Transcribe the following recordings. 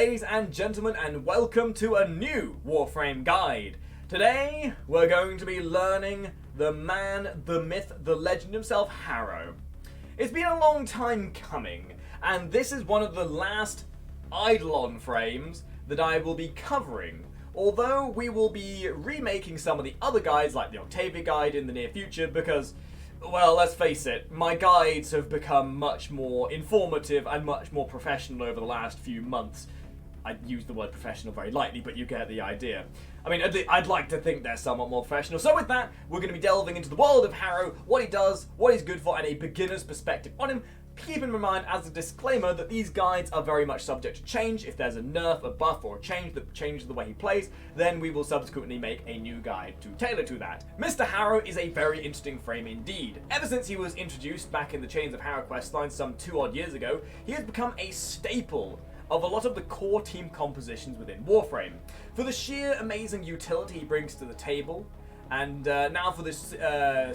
ladies and gentlemen, and welcome to a new Warframe guide. Today, we're going to be learning the man, the myth, the legend himself, Harrow. It's been a long time coming, and this is one of the last Eidolon frames that I will be covering. Although we will be remaking some of the other guides, like the Octavia guide, in the near future, because, well, let's face it, my guides have become much more informative and much more professional over the last few months. I use the word professional very lightly, but you get the idea. I mean, I'd like to think they're somewhat more professional. So with that, we're going to be delving into the world of Harrow, what he does, what he's good for, and a beginner's perspective on him. Keeping in mind, as a disclaimer, that these guides are very much subject to change. If there's a nerf, a buff, or a change that changes the way he plays, then we will subsequently make a new guide to tailor to that. Mr. Harrow is a very interesting frame indeed. Ever since he was introduced back in the Chains of Harrow questline some 2 odd years ago, he has become a staple of a lot of the core team compositions within Warframe. For the sheer amazing utility he brings to the table, and now for this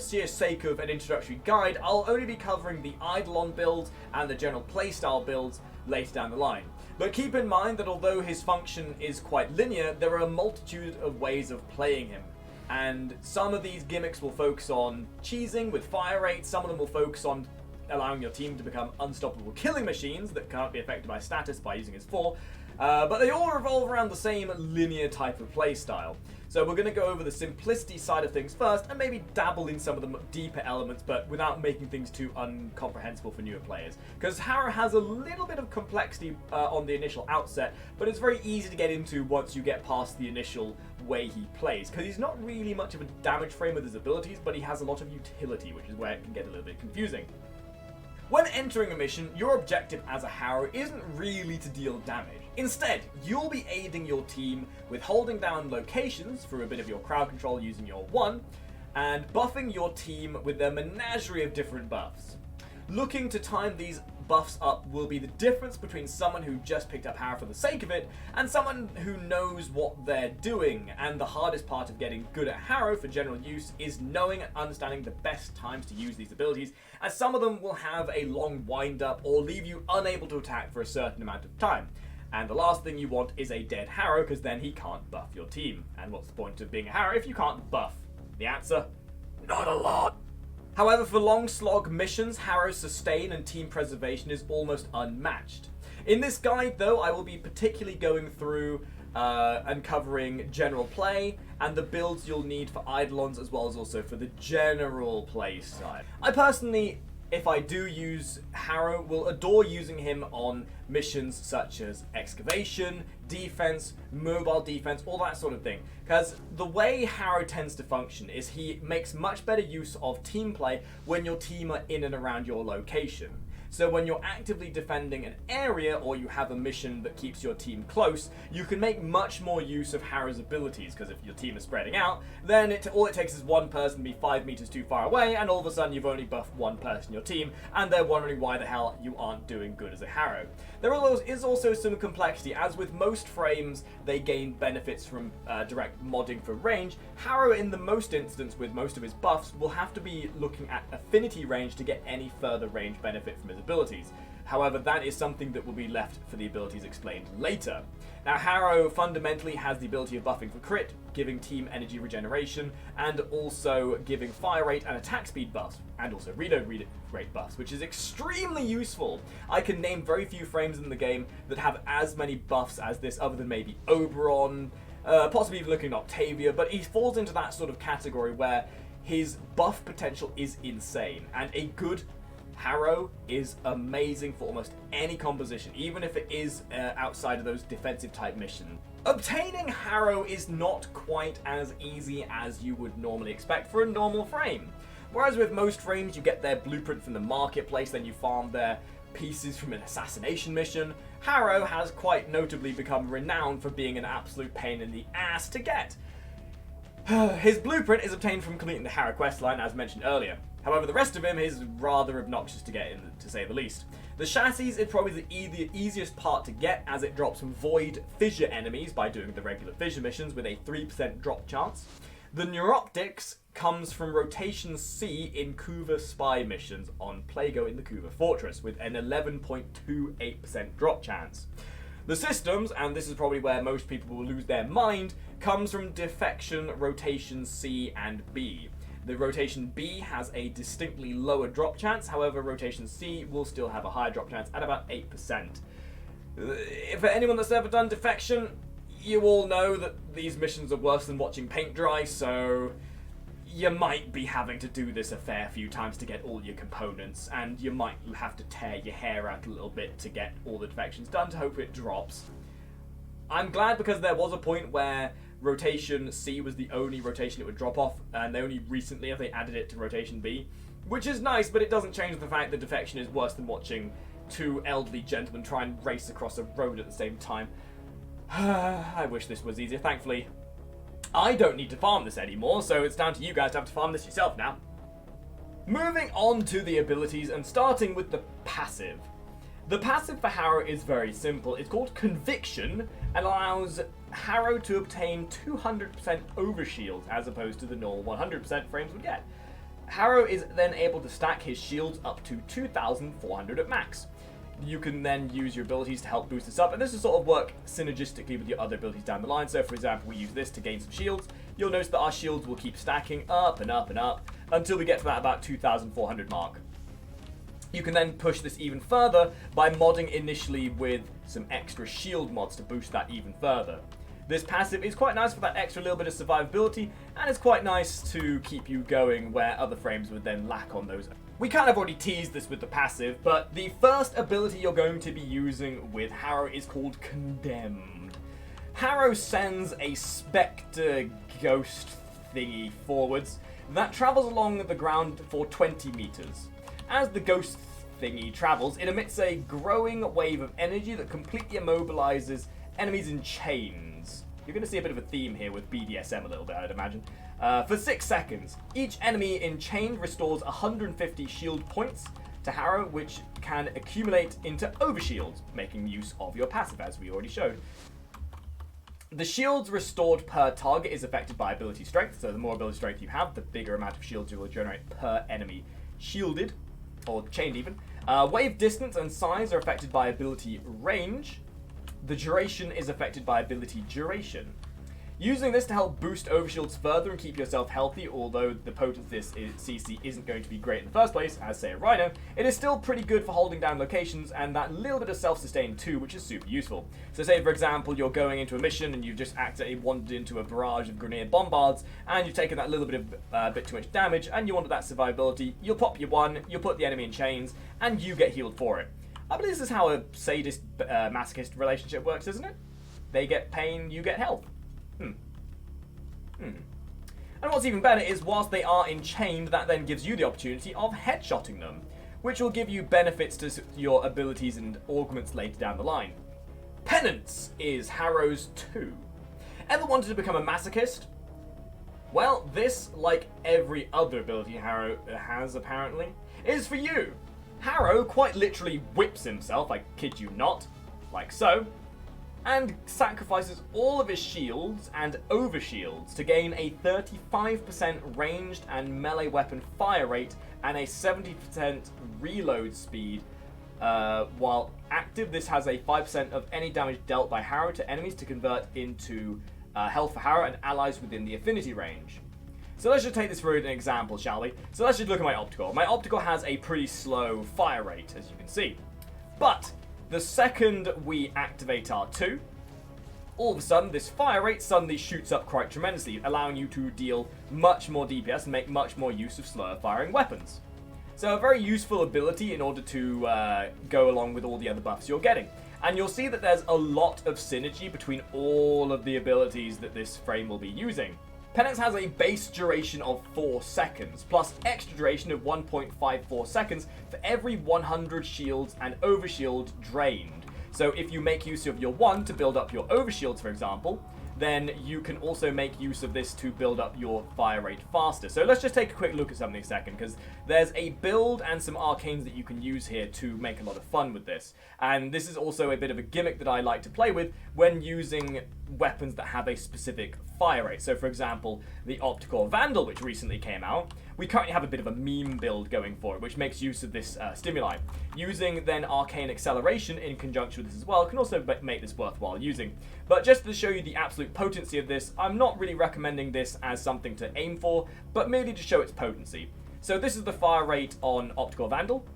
sheer sake of an introductory guide, I'll only be covering the Eidolon builds and the general playstyle builds later down the line. But keep in mind that although his function is quite linear, there are a multitude of ways of playing him. And some of these gimmicks will focus on cheesing with fire rate, some of them will focus on allowing your team to become unstoppable killing machines that can't be affected by status by using his 4, but they all revolve around the same linear type of playstyle. So we're going to go over the simplicity side of things first, and maybe dabble in some of the deeper elements, but without making things too incomprehensible for newer players. Because Harrow has a little bit of complexity on the initial outset, but it's very easy to get into once you get past the initial way he plays. Because he's not really much of a damage frame with his abilities, but he has a lot of utility, which is where it can get a little bit confusing. When entering a mission, your objective as a Harrow isn't really to deal damage. Instead, you'll be aiding your team with holding down locations through a bit of your crowd control using your 1, and buffing your team with their menagerie of different buffs. Looking to time these buffs up will be the difference between someone who just picked up Harrow for the sake of it and someone who knows what they're doing. And the hardest part of getting good at Harrow for general use is knowing and understanding the best times to use these abilities, as some of them will have a long wind up or leave you unable to attack for a certain amount of time. And the last thing you want is a dead Harrow, because then he can't buff your team. And what's the point of being a Harrow if you can't buff? The answer? Not a lot. However, for long slog missions, Harrow's sustain and team preservation is almost unmatched. In this guide, though, I will be particularly going through and covering general play and the builds you'll need for Eidolons, as well as also for the general play side. I personally, if I do use Harrow, will adore using him on missions such as excavation, defense, mobile defense, all that sort of thing. Because the way Harrow tends to function is he makes much better use of team play when your team are in and around your location. So when you're actively defending an area or you have a mission that keeps your team close, you can make much more use of Harrow's abilities, because if your team is spreading out, then all it takes is one person to be 5 meters too far away, and all of a sudden you've only buffed one person in your team, and they're wondering why the hell you aren't doing good as a Harrow. There is also some complexity, as with most frames they gain benefits from direct modding for range. Harrow, in the most instance with most of his buffs, will have to be looking at affinity range to get any further range benefit from his abilities. However, that is something that will be left for the abilities explained later. Now, Harrow fundamentally has the ability of buffing for crit, giving team energy regeneration, and also giving fire rate and attack speed buffs, and also reload rate buffs, which is extremely useful. I can name very few frames in the game that have as many buffs as this, other than maybe Oberon, possibly even looking at Octavia, but he falls into that sort of category where his buff potential is insane, and a good Harrow is amazing for almost any composition, even if it is outside of those defensive type missions. Obtaining Harrow is not quite as easy as you would normally expect for a normal frame. Whereas with most frames you get their blueprint from the marketplace, then you farm their pieces from an assassination mission, Harrow has quite notably become renowned for being an absolute pain in the ass to get. His blueprint is obtained from completing the Harrow questline, as mentioned earlier. However, the rest of him is rather obnoxious to get in, to say the least. The chassis is probably the easiest part to get, as it drops void fissure enemies by doing the regular fissure missions with a 3% drop chance. The Neuroptics comes from Rotation C in Kuva spy missions on Plago in the Kuva Fortress with an 11.28% drop chance. The systems, and this is probably where most people will lose their mind, comes from defection, rotation C, and B. The rotation B has a distinctly lower drop chance, however rotation C will still have a higher drop chance at about 8%. For anyone that's ever done defection, you all know that these missions are worse than watching paint dry, so you might be having to do this a fair few times to get all your components, and you might have to tear your hair out a little bit to get all the defections done to hope it drops. I'm glad because there was a point where rotation C was the only rotation it would drop off, and they only recently have added it to rotation B, which is nice, but it doesn't change the fact that defection is worse than watching two elderly gentlemen try and race across a road at the same time. I wish this was easier. Thankfully, I don't need to farm this anymore, so it's down to you guys to have to farm this yourself now. Moving on to the abilities and starting with the passive. The passive for Harrow is very simple. It's called Conviction and allows Harrow to obtain 200% overshield as opposed to the normal 100% frames would get. Harrow is then able to stack his shields up to 2,400 at max. You can then use your abilities to help boost this up, and this will sort of work synergistically with your other abilities down the line. So for example, we use this to gain some shields. You'll notice that our shields will keep stacking up and up and up until we get to that about 2,400 mark. You can then push this even further by modding initially with some extra shield mods to boost that even further. This passive is quite nice for that extra little bit of survivability, and it's quite nice to keep you going where other frames would then lack on those. We kind of already teased this with the passive, but the first ability you're going to be using with Harrow is called Condemned. Harrow sends a spectre ghost thingy forwards that travels along the ground for 20 meters. As the ghost thingy travels, it emits a growing wave of energy that completely immobilizes enemies in chains. You're going to see a bit of a theme here with BDSM a little bit, I'd imagine. For 6 seconds. Each enemy in chain restores 150 shield points to Harrow, which can accumulate into overshields, making use of your passive, as we already showed. The shields restored per target is affected by ability strength, so the more ability strength you have, the bigger amount of shields you will generate per enemy shielded, or chained even. Wave distance and size are affected by ability range. The duration is affected by ability duration. Using this to help boost overshields further and keep yourself healthy, although the potency of this CC isn't going to be great in the first place, as say a Rhino, it is still pretty good for holding down locations and that little bit of self-sustain too, which is super useful. So say for example you're going into a mission and you've just accidentally wandered into a barrage of grenade bombards and you've taken that little bit of bit too much damage and you wanted that survivability, you'll pop your one, you'll put the enemy in chains, and you get healed for it. I believe this is how a sadist masochist relationship works, isn't it? They get pain, you get health. And what's even better is whilst they are enchained, that then gives you the opportunity of headshotting them, which will give you benefits to your abilities and augments later down the line. Penance is Harrow's 2. Ever wanted to become a masochist? Well, this, like every other ability Harrow has apparently, is for you. Harrow quite literally whips himself, I kid you not, like so, and sacrifices all of his shields and overshields to gain a 35% ranged and melee weapon fire rate and a 70% reload speed. While active, this has a 5% of any damage dealt by Harrow to enemies to convert into health for Harrow and allies within the affinity range. So let's just take this for an example, shall we? So let's just look at my Optical. My Optical has a pretty slow fire rate, as you can see. But the second we activate R2, all of a sudden this fire rate suddenly shoots up quite tremendously, allowing you to deal much more DPS and make much more use of slower firing weapons. So a very useful ability in order to go along with all the other buffs you're getting. And you'll see that there's a lot of synergy between all of the abilities that this frame will be using. Penance has a base duration of 4 seconds, plus extra duration of 1.54 seconds for every 100 shields and overshield drained. So if you make use of your 1 to build up your overshields, for example, then you can also make use of this to build up your fire rate faster. So let's just take a quick look at something a second, because there's a build and some arcanes that you can use here to make a lot of fun with this. And this is also a bit of a gimmick that I like to play with when using weapons that have a specific fire rate. So for example, the Optical Vandal, which recently came out, we currently have a bit of a meme build going for it, which makes use of this stimuli. Using then Arcane Acceleration in conjunction with this as well can also make this worthwhile using. But just to show you the absolute potency of this, I'm not really recommending this as something to aim for, but merely to show its potency. So this is the fire rate on Optical Vandal.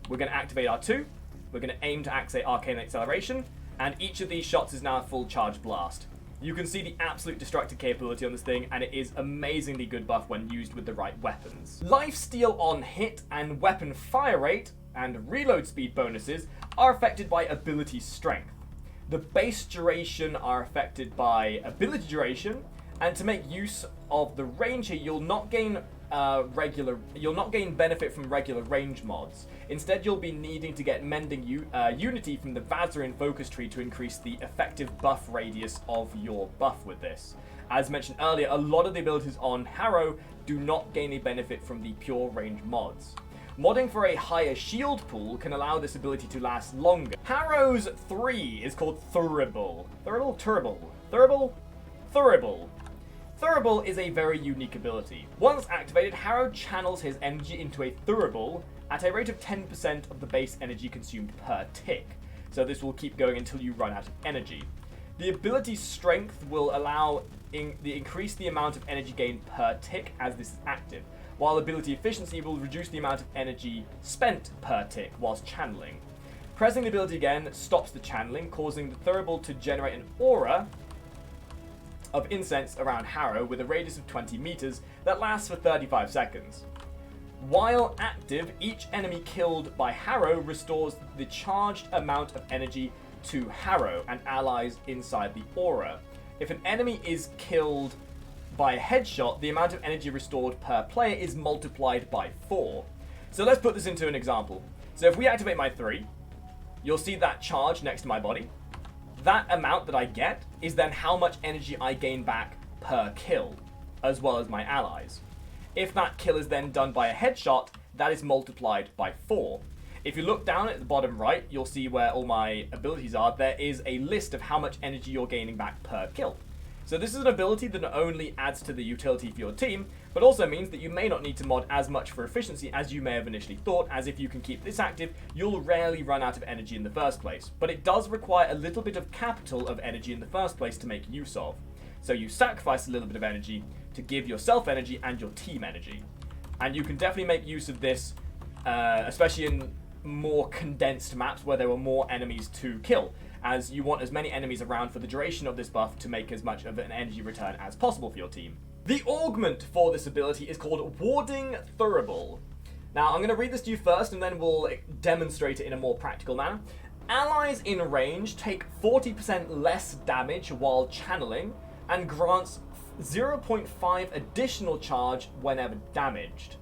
We're going to activate our 2. We're going to aim to activate Arcane Acceleration, and each of these shots is now a full charge blast. You can see the absolute destructive capability on this thing, and it is amazingly good buff when used with the right weapons. Lifesteal on hit and weapon fire rate and reload speed bonuses are affected by ability strength. The base duration are affected by ability duration, and to make use of the range here, you'll not gain benefit from regular range mods. Instead, you'll be needing to get Mending Unity from the Vazarin focus tree to increase the effective buff radius of your buff with this. As mentioned earlier, a lot of the abilities on Harrow do not gain a benefit from the pure range mods. Modding for a higher shield pool can allow this ability to last longer. Harrow's 3 is called Thurible. Thurible is a very unique ability. Once activated, Harrow channels his energy into a Thurible at a rate of 10% of the base energy consumed per tick. So this will keep going until you run out of energy. The ability strength will allow increase the amount of energy gained per tick as this is active, while ability efficiency will reduce the amount of energy spent per tick whilst channeling. Pressing the ability again stops the channeling, causing the Thurible to generate an aura of incense around Harrow with a radius of 20 meters that lasts for 35 seconds. While active, each enemy killed by Harrow restores the charged amount of energy to Harrow and allies inside the aura. If an enemy is killed by a headshot, the amount of energy restored per player is multiplied by 4. So let's put this into an example. So if we activate my 3, you'll see that charge next to my body. That amount that I get is then how much energy I gain back per kill, as well as my allies. If that kill is then done by a headshot, that is multiplied by 4. If you look down at the bottom right, you'll see where all my abilities are. There is a list of how much energy you're gaining back per kill. So this is an ability that not only adds to the utility for your team, but also means that you may not need to mod as much for efficiency as you may have initially thought, as if you can keep this active, you'll rarely run out of energy in the first place. But it does require a little bit of capital of energy in the first place to make use of. So you sacrifice a little bit of energy to give yourself energy and your team energy. And you can definitely make use of this, especially in more condensed maps where there are more enemies to kill, as you want as many enemies around for the duration of this buff to make as much of an energy return as possible for your team. The augment for this ability is called Warding Thurible. Now, I'm going to read this to you first, and then we'll demonstrate it in a more practical manner. Allies in range take 40% less damage while channeling, and grants 0.5 additional charge whenever damaged.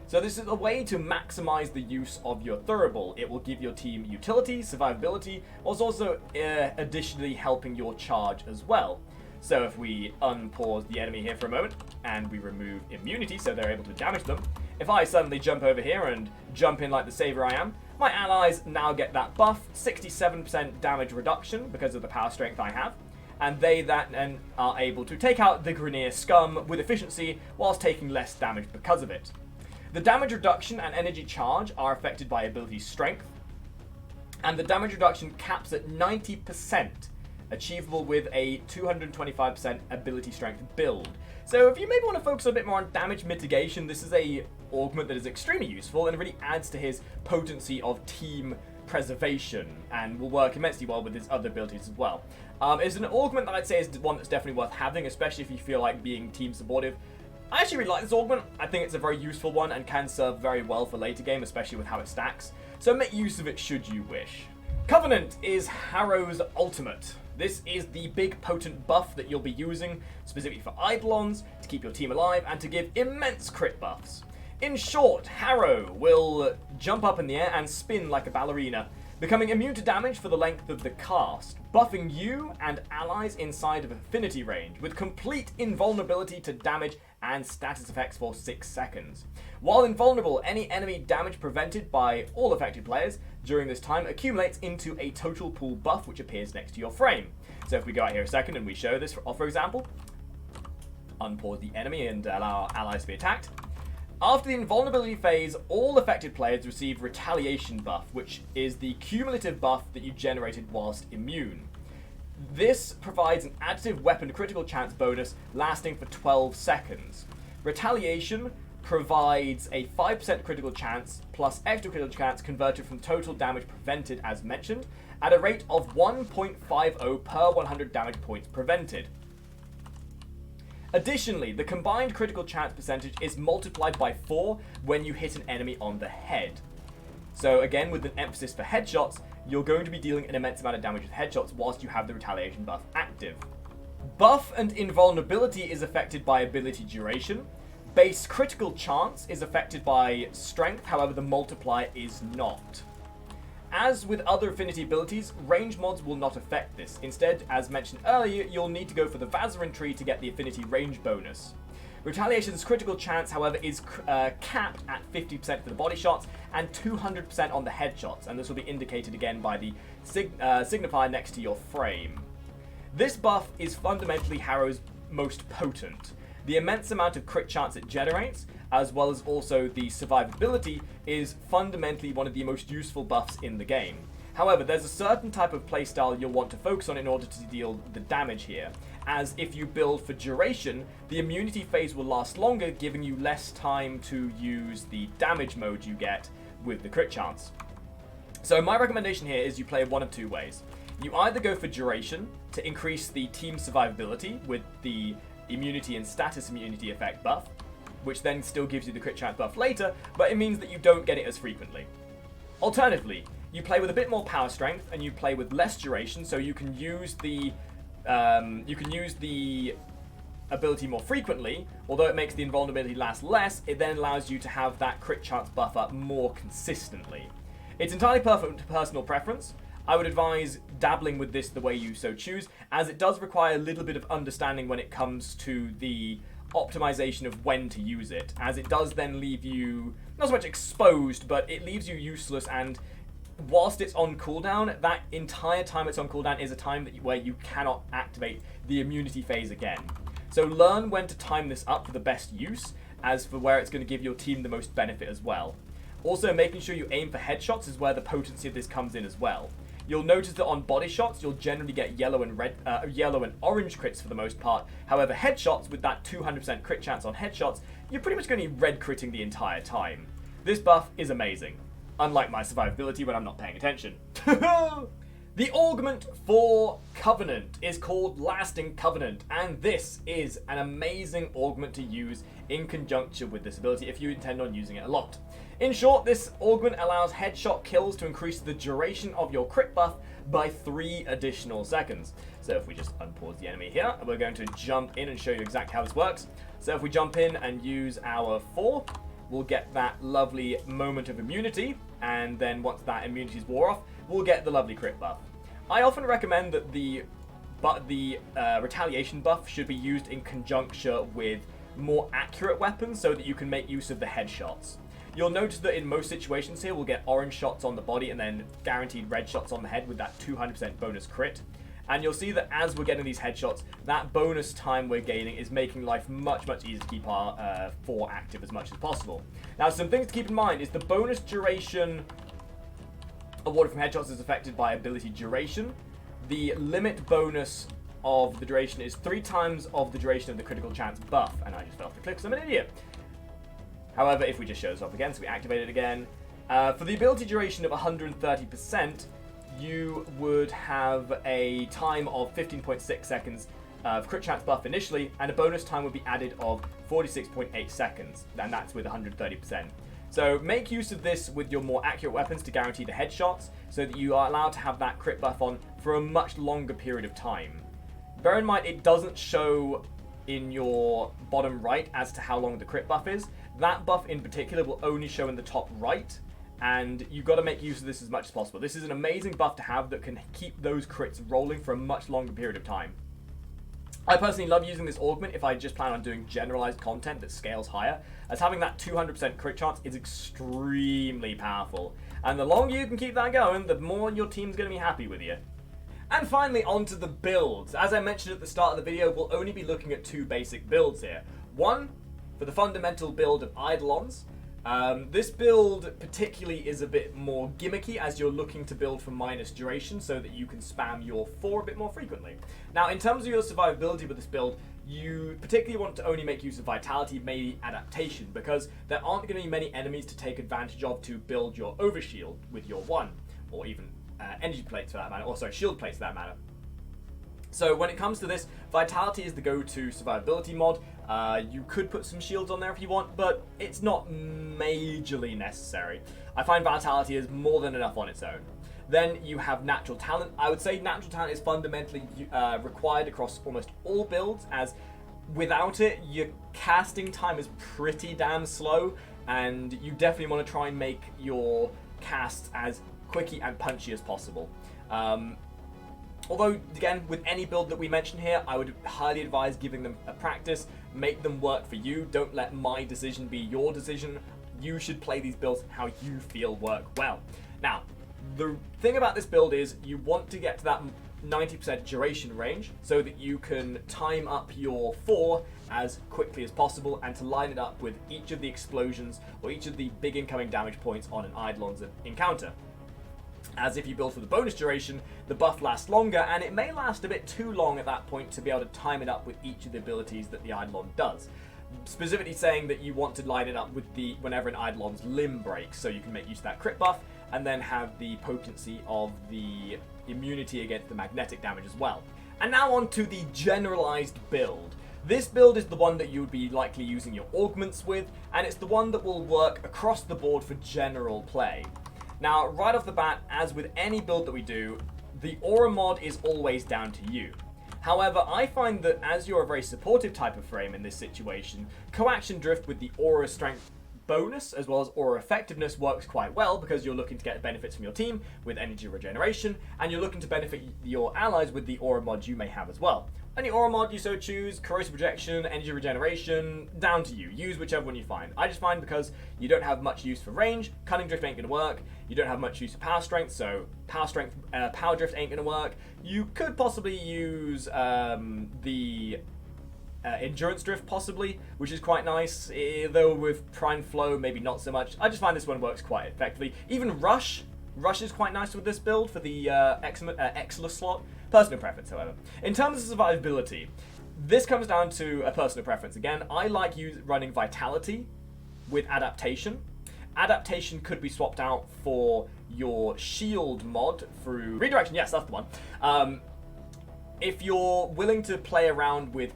So this is a way to maximize the use of your Thurible. It will give your team utility, survivability, whilst also additionally helping your charge as well. So if we unpause the enemy here for a moment, and we remove immunity so they're able to damage them, if I suddenly jump over here and jump in like the saver I am, my allies now get that buff, 67% damage reduction because of the power strength I have, and they then are able to take out the Grineer scum with efficiency whilst taking less damage because of it. The damage reduction and energy charge are affected by ability strength, and the damage reduction caps at 90%, achievable with a 225% ability strength build. So if you maybe want to focus a bit more on damage mitigation, this is a augment that is extremely useful and really adds to his potency of team preservation and will work immensely well with his other abilities as well. It's an augment that I'd say is one that's definitely worth having, especially if you feel like being team supportive. I actually really like this augment. I think it's a very useful one and can serve very well for later game, especially with how it stacks. So make use of it should you wish. Covenant is Harrow's ultimate. This is the big potent buff that you'll be using specifically for Eidolons, to keep your team alive, and to give immense crit buffs. In short, Harrow will jump up in the air and spin like a ballerina, becoming immune to damage for the length of the cast, buffing you and allies inside of affinity range, with complete invulnerability to damage and status effects for 6 seconds. While invulnerable, any enemy damage prevented by all affected players during this time accumulates into a total pool buff which appears next to your frame. So if we go out here a second and we show this, for example, unpause the enemy and allow our allies to be attacked, After the invulnerability phase, all affected players receive Retaliation buff, which is the cumulative buff that you generated whilst immune. This provides an additive weapon critical chance bonus lasting for 12 seconds. Retaliation provides a 5% critical chance plus extra critical chance converted from total damage prevented as mentioned at a rate of 1.50 per 100 damage points prevented. Additionally, the combined critical chance percentage is multiplied by 4 when you hit an enemy on the head. So again, with an emphasis for headshots, you're going to be dealing an immense amount of damage with headshots whilst you have the retaliation buff active. Buff and invulnerability is affected by ability duration. Base critical chance is affected by strength, however the multiplier is not. As with other affinity abilities, range mods will not affect this. Instead, as mentioned earlier, you'll need to go for the Vazarin tree to get the affinity range bonus. Retaliation's critical chance, however, is capped at 50% for the body shots and 200% on the headshots, and this will be indicated again by the signifier next to your frame. This buff is fundamentally Harrow's most potent. The immense amount of crit chance it generates, as well as also the survivability, is fundamentally one of the most useful buffs in the game. However, there's a certain type of playstyle you'll want to focus on in order to deal the damage here, as if you build for duration, the immunity phase will last longer, giving you less time to use the damage mode you get with the crit chance. So my recommendation here is you play one of two ways. You either go for duration to increase the team survivability with the immunity and status immunity effect buff, which then still gives you the crit chance buff later, but it means that you don't get it as frequently. Alternatively, you play with a bit more power strength and you play with less duration, so you can use the ability more frequently. Although it makes the invulnerability last less, it then allows you to have that crit chance buff up more consistently. It's entirely perfect to personal preference. I would advise dabbling with this the way you so choose, as it does require a little bit of understanding when it comes to the optimization of when to use it, as it does then leave you not so much exposed, but it leaves you useless, and whilst it's on cooldown, that entire time it's on cooldown is a time where you cannot activate the immunity phase again. So learn when to time this up for the best use, as for where it's going to give your team the most benefit as well. Also, making sure you aim for headshots is where the potency of this comes in as well. You'll notice that on body shots, you'll generally get yellow and orange crits for the most part. However, headshots, with that 200% crit chance on headshots, you're pretty much going to be red critting the entire time. This buff is amazing, unlike my survivability when I'm not paying attention. The augment for Covenant is called Lasting Covenant, and this is an amazing augment to use in conjunction with this ability if you intend on using it a lot. In short, this augment allows headshot kills to increase the duration of your crit buff by 3 additional seconds. So if we just unpause the enemy here, we're going to jump in and show you exactly how this works. So if we jump in and use our 4, we'll get that lovely moment of immunity, and then once that immunity is wore off, we'll get the lovely crit buff. I often recommend that the retaliation buff should be used in conjunction with more accurate weapons so that you can make use of the headshots. You'll notice that in most situations here, we'll get orange shots on the body and then guaranteed red shots on the head with that 200% bonus crit. And you'll see that as we're getting these headshots, that bonus time we're gaining is making life much, much easier to keep our 4 active as much as possible. Now, some things to keep in mind is the bonus duration awarded from headshots is affected by ability duration. The limit bonus of the duration is 3 times of the duration of the critical chance buff. And I just fell off the cliff because I'm an idiot. However, if we just show this off again, so we activate it again, for the ability duration of 130%, you would have a time of 15.6 seconds of crit chance buff initially, and a bonus time would be added of 46.8 seconds, and that's with 130%. So make use of this with your more accurate weapons to guarantee the headshots, so that you are allowed to have that crit buff on for a much longer period of time. Bear in mind, it doesn't show in your bottom right as to how long the crit buff is. That buff in particular will only show in the top right, and you've got to make use of this as much as possible. This is an amazing buff to have that can keep those crits rolling for a much longer period of time. I personally love using this augment if I just plan on doing generalized content that scales higher, as having that 200% crit chance is extremely powerful. And the longer you can keep that going, the more your team's going to be happy with you. And finally, onto the builds. As I mentioned at the start of the video, we'll only be looking at 2 basic builds here. One for the fundamental build of Eidolons, this build particularly is a bit more gimmicky as you're looking to build for minus duration so that you can spam your 4 a bit more frequently. Now, in terms of your survivability with this build, you particularly want to only make use of Vitality, maybe Adaptation, because there aren't going to be many enemies to take advantage of to build your Overshield with your 1, or even Energy Plates for that matter, or sorry, Shield Plates for that matter. So when it comes to this, Vitality is the go-to survivability mod. You could put some shields on there if you want, but it's not majorly necessary. I find Vitality is more than enough on its own. Then you have Natural Talent. I would say Natural Talent is fundamentally required across almost all builds, as without it, your casting time is pretty damn slow, and you definitely want to try and make your casts as quicky and punchy as possible. Although, again, with any build that we mention here, I would highly advise giving them a practice, make them work for you. Don't let my decision be your decision. You should play these builds how you feel work well. Now, the thing about this build is you want to get to that 90% duration range so that you can time up your 4 as quickly as possible and to line it up with each of the explosions or each of the big incoming damage points on an Eidolon's encounter. As if you build for the bonus duration, the buff lasts longer, and it may last a bit too long at that point to be able to time it up with each of the abilities that the Eidolon does. Specifically saying that you want to line it up with whenever an Eidolon's limb breaks, so you can make use of that crit buff, and then have the potency of the immunity against the magnetic damage as well. And now on to the generalized build. This build is the one that you would be likely using your augments with, and it's the one that will work across the board for general play. Now, right off the bat, as with any build that we do, the aura mod is always down to you. However, I find that as you're a very supportive type of frame in this situation, Coaction Drift with the aura strength bonus as well as aura effectiveness works quite well because you're looking to get benefits from your team with energy regeneration, and you're looking to benefit your allies with the aura mod you may have as well. Any aura mod you so choose, corrosive projection, energy regeneration, down to you. Use whichever one you find. I just find because you don't have much use for range, Cunning Drift ain't gonna work. You don't have much use for power strength, so power drift ain't gonna work. You could possibly use the endurance drift possibly, which is quite nice, though with prime flow maybe not so much. I just find this one works quite effectively. Even rush is quite nice with this build for the Exilus slot. Personal preference, however. In terms of survivability, this comes down to a personal preference. Again, I like running Vitality with Adaptation. Adaptation could be swapped out for your shield mod through Redirection. Yes, that's the one. If you're willing to play around with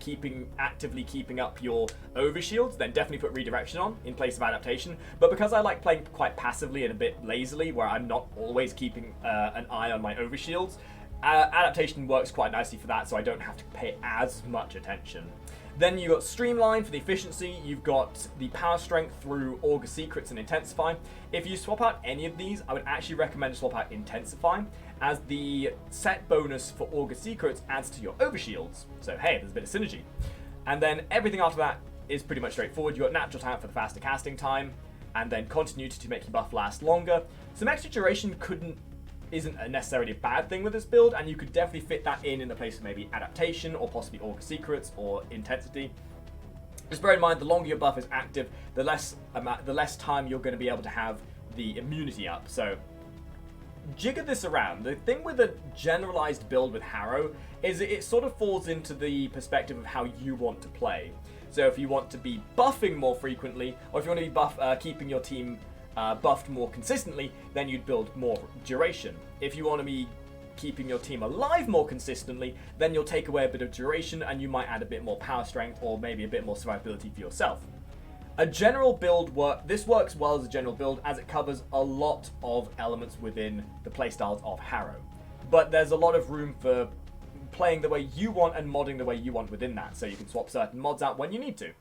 actively keeping up your overshields, then definitely put Redirection on in place of Adaptation. But because I like playing quite passively and a bit lazily, where I'm not always keeping an eye on my overshields, Adaptation works quite nicely for that, so I don't have to pay as much attention. Then you've got Streamline for the efficiency, you've got the power strength through Augur Secrets and Intensify. If you swap out any of these, I would actually recommend swap out Intensify, as the set bonus for Augur Secrets adds to your overshields. So hey, there's a bit of synergy. And then everything after that is pretty much straightforward. You've got Natural Talent for the faster casting time, and then Continuity to make your buff last longer. Some extra duration isn't necessarily a bad thing with this build, and you could definitely fit that in the place of maybe Adaptation or possibly Augur Secrets or Intensity. Just bear in mind, the longer your buff is active, the less time you're going to be able to have the immunity up. So jigger this around. The thing with a generalized build with Harrow is it sort of falls into the perspective of how you want to play. So if you want to be buffing more frequently, or if you want to be keeping your team buffed more consistently, then you'd build more duration. If you want to be keeping your team alive more consistently, then you'll take away a bit of duration and you might add a bit more power strength or maybe a bit more survivability for yourself. A general build this works well as a general build as it covers a lot of elements within the playstyles of Harrow. But there's a lot of room for playing the way you want and modding the way you want within that, so you can swap certain mods out when you need to.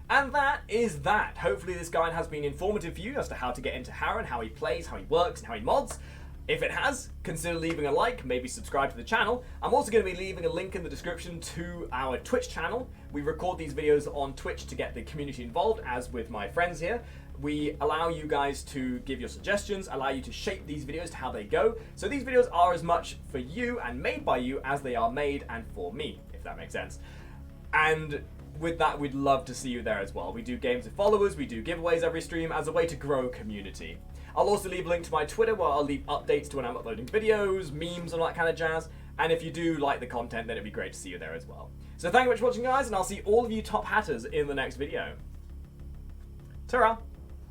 And that is that. Hopefully this guide has been informative for you as to how to get into Harrow and how he plays, how he works, and how he mods. If it has, consider leaving a like, maybe subscribe to the channel. I'm also going to be leaving a link in the description to our Twitch channel. We record these videos on Twitch to get the community involved, as with my friends here. We allow you guys to give your suggestions, allow you to shape these videos to how they go. So these videos are as much for you and made by you as they are made and for me, if that makes sense. And with that, we'd love to see you there as well. We do games with followers, we do giveaways every stream as a way to grow community. I'll also leave a link to my Twitter where I'll leave updates to when I'm uploading videos, memes, and all that kind of jazz. And if you do like the content, then it'd be great to see you there as well. So thank you very much for watching, guys, and I'll see all of you top hatters in the next video. Ta-ra!